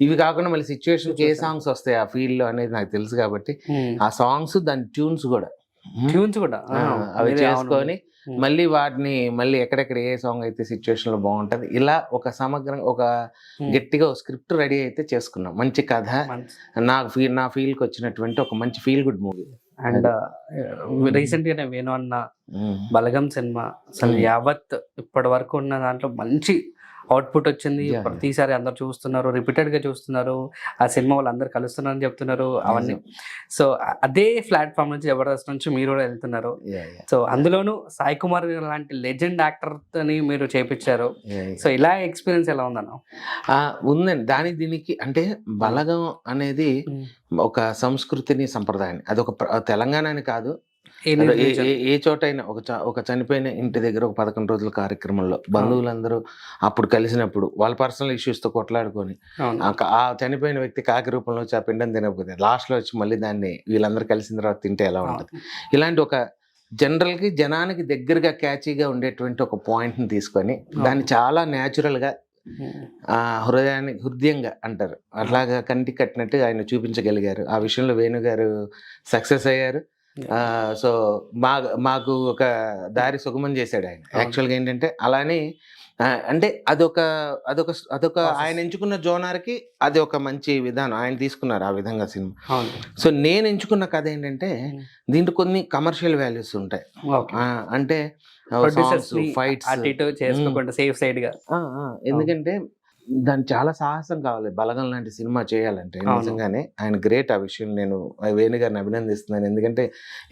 ఇవి కాకుండా మళ్ళీ సిచ్యువేషన్కి ఏ సాంగ్స్ వస్తాయి ఆ ఫీల్డ్ లో అనేది నాకు తెలుసు కాబట్టి ఆ సాంగ్స్ దాని ట్యూన్స్ కూడా అవి చేసుకొని మళ్ళీ వాటిని మళ్ళీ ఎక్కడెక్కడ ఏ సాంగ్ అయితే సిచ్యువేషన్ లో బాగుంటది ఇలా ఒక సమగ్రంగా ఒక గట్టిగా స్క్రిప్ట్ రెడీ అయితే చేసుకున్నాం. మంచి కథ, నా ఫీల్ కి వచ్చినటువంటి ఒక మంచి feel good movie. And recent గానే వేణు అన్న బలగం సినిమా అసలు యావత్ ఇప్పటి వరకు ఉన్న దాంట్లో మంచి అవుట్పుట్ వచ్చింది. ప్రతిసారి అందరు చూస్తున్నారు, రిపీటెడ్ గా చూస్తున్నారు. ఆ సినిమా వాళ్ళు అందరు కలుస్తున్నారని చెప్తున్నారు అవన్నీ. సో అదే ప్లాట్ఫామ్ నుంచి జబర్దస్త్ నుంచి మీరు కూడా వెళ్తున్నారు. సో అందులోనూ సాయి కుమార్ లాంటి లెజెండ్ యాక్టర్ అని మీరు చేపించారు. సో ఇలా ఎక్స్పీరియన్స్ ఎలా ఉందన్న? ఉందండి. దీనికి అంటే బలగం అనేది ఒక సంస్కృతిని సంప్రదాయాన్ని, అది ఒక తెలంగాణ అని కాదు, ఏ చోటైనా ఒక చనిపోయిన ఇంటి దగ్గర ఒక 11 రోజుల కార్యక్రమంలో బంధువులందరూ అప్పుడు కలిసినప్పుడు వాళ్ళ పర్సనల్ ఇష్యూస్ తో కొట్లాడుకొని ఆ చనిపోయిన వ్యక్తి కాకి రూపంలో వచ్చి ఆ పిండం తినకపోతే లాస్ట్ లో వచ్చి మళ్ళీ దాన్ని వీళ్ళందరూ కలిసిన తర్వాత తింటే ఎలా ఉంటుంది, ఇలాంటి ఒక జనరల్ కి జనానికి దగ్గరగా క్యాచీగా ఉండేటువంటి ఒక పాయింట్ ని తీసుకొని దాన్ని చాలా న్యాచురల్ గా హృదయంగా అంటారు అట్లాగా కంటికి కట్టినట్టు ఆయన చూపించగలిగారు. ఆ విషయంలో వేణు గారు సక్సెస్ అయ్యారు. సో మాకు ఒక దారి సుగమం చేశాడు ఆయన. యాక్చువల్గా ఏంటంటే అలానే అంటే అదొక ఆయన ఎంచుకున్న జోనర్కి అది ఒక మంచి విధానం ఆయన తీసుకున్నారు ఆ విధంగా సినిమా. సో నేను ఎంచుకున్న కథ ఏంటంటే దీంట్లో కొన్ని కమర్షియల్ వాల్యూస్ ఉంటాయి. అంటే ఫైట్స్ సేఫ్ సైడ్ గా, ఎందుకంటే దానికి చాలా సాహసం కావాలి బలగం లాంటి సినిమా చేయాలంటే. నిజంగానే ఆయన గ్రేట్ ఆ విషయం. నేను వేణు గారిని అభినందిస్తున్నాను, ఎందుకంటే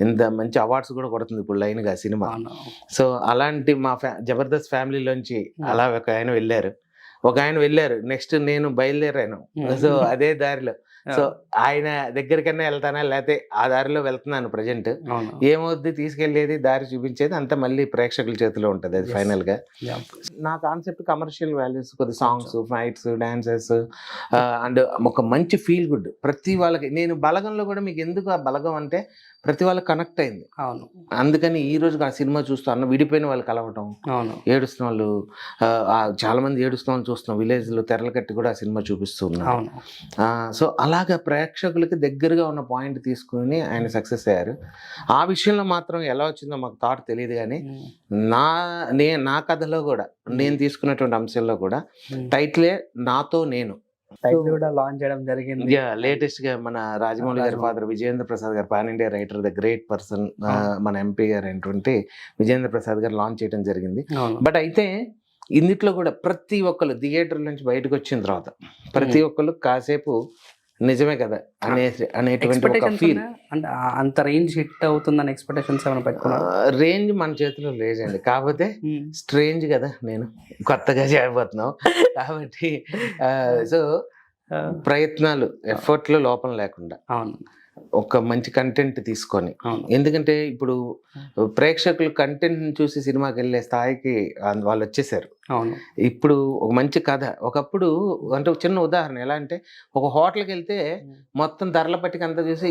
ఇంత మంచి అవార్డ్స్ కూడా కొడుతుంది ఇప్పుడు లైన్ గా సినిమా. సో అలాంటి మా జబర్దస్త్ ఫ్యామిలీలోంచి అలా ఒక ఆయన వెళ్ళారు, నెక్స్ట్ నేను బయలుదేరాను. సో అదే దారిలో సో ఆయన దగ్గరికన్నా వెళ్తానా లేకపోతే ఆ దారిలో వెళ్తున్నాను ప్రజెంట్. ఏమవుద్ది తీసుకెళ్లేది దారి చూపించేది అంతా మళ్ళీ ప్రేక్షకుల చేతిలో ఉంటది అది ఫైనల్ గా. నా కాన్సెప్ట్ కమర్షియల్ వాల్యూస్, కొద్ది సాంగ్స్, ఫైట్స్, డాన్సెస్ అండ్ ఒక మంచి ఫీల్ గుడ్ ప్రతి వాళ్ళకి. నేను బలగంలో కూడా మీకు ఎందుకు ఆ బలగం అంటే ప్రతి వాళ్ళకి కనెక్ట్ అయింది. అందుకని ఈ రోజు ఆ సినిమా చూస్తాను విడిపోయిన వాళ్ళు కలవటం, ఏడుస్తున్న వాళ్ళు చాలా మంది ఏడుస్తున్న వాళ్ళు చూస్తున్నాం. విలేజ్ లో తెరలు కట్టి కూడా ఆ సినిమా చూపిస్తూ ఉన్నాం. సో అలాగా ప్రేక్షకులకి దగ్గరగా ఉన్న పాయింట్ తీసుకుని ఆయన సక్సెస్ అయ్యారు. ఆ విషయంలో మాత్రం ఎలా వచ్చిందో మాకు థాట్ తెలియదు, కానీ నా కథలో కూడా నేను తీసుకున్నటువంటి అంశంలో కూడా టైటిలే నాతో నేను లాంచ్ చేయడం జరిగింది. లేటెస్ట్ గా మన రాజమౌళి గారి ఫాదర్ విజయేంద్ర ప్రసాద్ గారు, pan India writer, the great person, మన ఎంపీ గారు అయినటువంటి విజయేంద్ర ప్రసాద్ గారు లాంచ్ చేయడం జరిగింది. బట్ అయితే ఇందులో కూడా ప్రతి ఒక్కరు థియేటర్ నుంచి బయటకు వచ్చిన తర్వాత ప్రతి ఒక్కరు కాసేపు నిజమే కదా అనేటువంటి ఒక ఫీల్. అంత రేంజ్ హిట్ అవుతుందని ఎక్స్పెక్టేషన్స్ ఏమైనా పెట్టుకున్నారు? రేంజ్ మన చేతిలో లేదండి, కాకపోతే స్ట్రేంజ్ కదా, నేను కొత్తగా చేయబోతున్నావు కాబట్టి సో ప్రయత్నాలు, ఎఫర్ట్లు లోపం లేకుండా ఒక మంచి కంటెంట్ తీసుకొని, ఎందుకంటే ఇప్పుడు ప్రేక్షకులు కంటెంట్ చూసి సినిమాకి వెళ్ళే స్థాయికి వాళ్ళు వచ్చేసారు. ఇప్పుడు ఒక మంచి కథ, ఒకప్పుడు అంటే చిన్న ఉదాహరణ ఎలా అంటే ఒక హోటల్కి వెళ్తే మొత్తం ధరల పట్టిక అంతా చూసి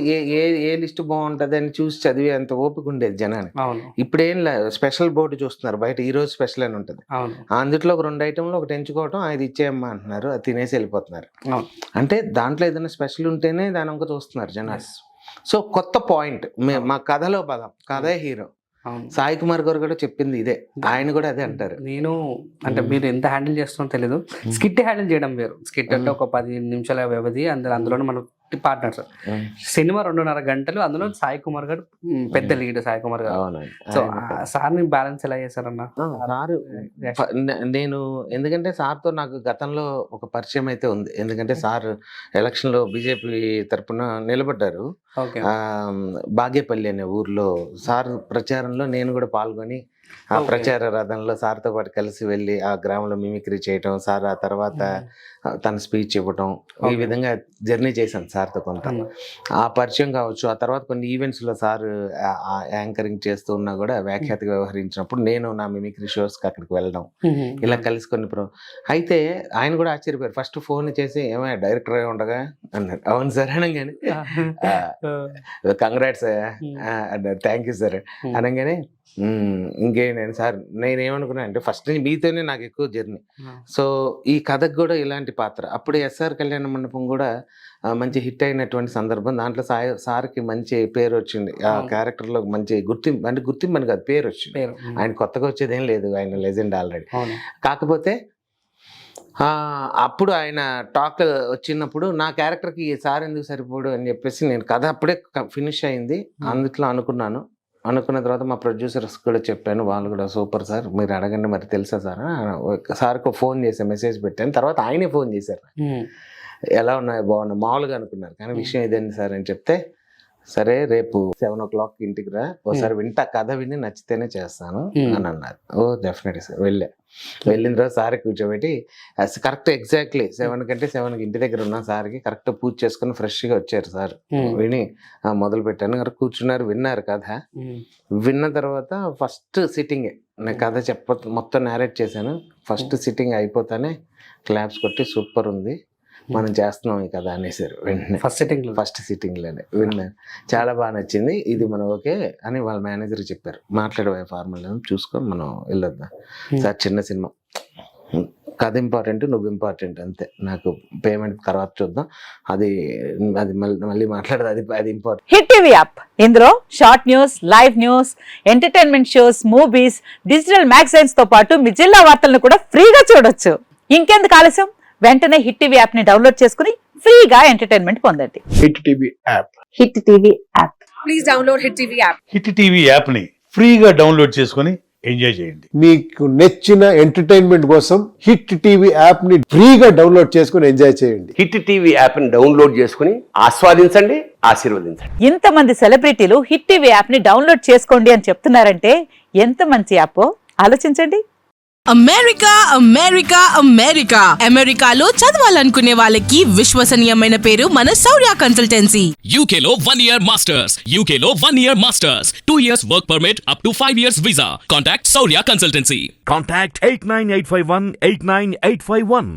ఏ లిస్ట్ బాగుంటది అని చూసి చదివే అంత ఓపిక ఉండేది జనానికి. ఇప్పుడు ఏం స్పెషల్ బోర్డు చూస్తున్నారు బయట, ఈ రోజు స్పెషల్ అని ఉంటుంది, అందులో ఒక 2 ఐటెంలు ఒకటి ఎంచుకోవటం, అది ఇచ్చేయమ్మా అంటున్నారు, అది తినేసి వెళ్ళిపోతున్నారు. అంటే దాంట్లో ఏదైనా స్పెషల్ ఉంటేనే దాని ఇంకా చూస్తున్నారు జనాలు. సో కొత్త పాయింట్ మా కథలో పదం, కథే హీరో. సాయి కుమార్ గారు కూడా చెప్పింది ఇదే, ఆయన కూడా అదే అంటారు. నేను అంటే మీరు ఎంత హ్యాండిల్ చేస్తున్నారో తెలీదు, స్కిట్ హ్యాండిల్ చేయడం వేరు. స్కిట్ అంటే ఒక 10 నిమిషాల వ్యవధి, అందులో మనం పార్ట్నర్స్. సినిమా 2.5 గంటలు, అందులో సాయి కుమార్ గారు పెద్ద లీడ్. సాయి కుమార్ గారు, సో సార్ని బ్యాలెన్స్ ఎలా చేశారన్న? సార్ నేను ఎందుకంటే సార్తో నాకు గతంలో ఒక పరిచయం అయితే ఉంది, ఎందుకంటే సార్ ఎలక్షన్ లో బీజేపీ తరఫున నిలబడ్డారు. బాగేపల్లి అనే ఊర్లో సార్ ప్రచారంలో నేను కూడా పాల్గొని ఆ ప్రచార రథంలో సార్తో పాటు కలిసి వెళ్ళి ఆ గ్రామంలో మిమిక్రీ చేయటం, సార్ ఆ తర్వాత తన స్పీచ్ ఇవ్వటం, ఈ విధంగా జర్నీ చేశాను సార్తో కొంత. ఆ పరిచయం కావచ్చు. ఆ తర్వాత కొన్ని ఈవెంట్స్లో సార్ యాంకరింగ్ చేస్తూ ఉన్నా కూడా వ్యాఖ్యాతగా వ్యవహరించినప్పుడు నేను నా మిమిక్రీ షోస్కి అక్కడికి వెళ్ళడం, ఇలా కలిసి కొన్ని అయితే ఆయన కూడా ఆశ్చర్యపోయారు. ఫస్ట్ ఫోన్ చేసి ఏమైనా డైరెక్టర్ ఉండగా అన్నారు. అవును సార్ అనగానే కంగ్రాట్స్ అన్నారు, థ్యాంక్ యూ సార్ అనగానే ఇంకేంటండి సార్, నేనేమనుకున్నా అంటే ఫస్ట్ నుంచి మీతోనే నాకు ఎక్కువ జర్నీ. సో ఈ కథకు కూడా ఇలాంటి పాత్ర. అప్పుడు ఎస్ఆర్ కళ్యాణ మండపం కూడా మంచి హిట్ అయినటువంటి సందర్భం. దాంట్లో సార్కి మంచి పేరు వచ్చింది. ఆ క్యారెక్టర్లో మంచి గుర్తింపు, అంటే గుర్తింపు అని కాదు, పేరు వచ్చింది. ఆయన కొత్తగా వచ్చేదేం లేదు, ఆయన లెజెండ్ ఆల్రెడీ. కాకపోతే అప్పుడు ఆయన టాక్ వచ్చినప్పుడు నా క్యారెక్టర్కి సార్ ఎందుకు సరిపోడు అని చెప్పేసి నేను కథ అప్పుడే ఫినిష్ అయింది. అందుట్లో అనుకున్న తర్వాత మా ప్రొడ్యూసర్స్ కూడా చెప్పాను. వాళ్ళు కూడా సూపర్ సార్, మీరు అడగండి మరి తెలుసా సార్. సార్కి ఫోన్ చేశాను, మెసేజ్ పెట్టాను. తర్వాత ఆయనే ఫోన్ చేశారు, ఎలా ఉన్నాయి బాగున్నా మామూలుగా అనుకున్నారు, కానీ విషయం ఇదేంటి సార్ అని చెప్తే, సరే రేపు 7 o'clock ఇంటికి రా, ఒకసారి వింటా, కథ విని నచ్చితేనే చేస్తాను అని అన్నారు. ఓ డెఫినెట్లీ సార్. వెళ్ళిన తర్వాత సార్ కూర్చోబెట్టి కరెక్ట్ ఎగ్జాక్ట్లీ 7 కంటే 7కి ఇంటి దగ్గర ఉన్న సార్కి కరెక్ట్ పూజ చేసుకుని ఫ్రెష్గా వచ్చారు సార్. విని మొదలు పెట్టాను, కూర్చున్నారు, విన్నారు కథ. విన్న తర్వాత ఫస్ట్ సిట్టింగే నేను కథ మొత్తం నేరేట్ చేశాను. ఫస్ట్ సిట్టింగ్ అయిపోతానే క్లాప్స్ కొట్టి సూపర్ ఉంది, మనం చేస్తున్నాం ఈ కథ అనేసారు. వెంటనే ఫస్ట్ సిట్టింగ్లోనే విన్నాను, చాలా బాగా నచ్చింది, ఇది మనం ఓకే అని వాళ్ళ మేనేజర్ చెప్పారు. మాట్లాడే ఫార్మల్ చూసుకో, మనం వెళ్ళొద్దాం సార్, చిన్న సినిమా, కథ ఇంపార్టెంట్, నువ్వు ఇంపార్టెంట్ అంతే, నాకు పేమెంట్ తర్వాత చూద్దాం, అది మళ్ళీ మాట్లాడదు, అది ఇంపార్టెంట్. హిట్ టీవీ యాప్, ఇందులో short news, live news, entertainment shows, movies, digital magazines తో పాటు మీ జిల్లా వార్తలను కూడా ఫ్రీగా చూడొచ్చు. ఇంకెందుకు ఆలస్యం, వెంటనే హిట్ టీవీ యాప్ ని డౌన్లోడ్ చేసుకుని ఫ్రీగా ఎంటర్టైన్మెంట్ పొందండి. Hit TV app, hit TV app, please download hit TV app. Hit TV app ని ఫ్రీగా డౌన్లోడ్ చేసుకొని ఎంజాయ్ చేయండి. మీకు నచ్చిన ఎంటర్టైన్మెంట్ కోసం హిట్ టీవీ యాప్ ని ఫ్రీగా డౌన్లోడ్ చేసుకుని ఎంజాయ్ చేయండి. హిట్ టీవీ యాప్ ని డౌన్లోడ్ చేసుకుని ఆస్వాదించండి, ఆశీర్వదించండి. ఇంతమంది సెలబ్రిటీలు హిట్ టీవీ యాప్ ని డౌన్లోడ్ చేసుకోండి అని చెప్తున్నారంటే ఎంత మంచి యాప్ ఆలోచించండి. అమెరికా అమెరికా అమెరికా అమెరికాలో చదవాలనుకునే వాళ్ళకి విశ్వసనీయమైన పేరు మన శౌర్య కన్సల్టెన్సీ. UK లో 1 year masters, UK లో 1 year masters, 2 years work permit up to 5 years visa. Contact Saurya Consultancy. Contact 89851 89851.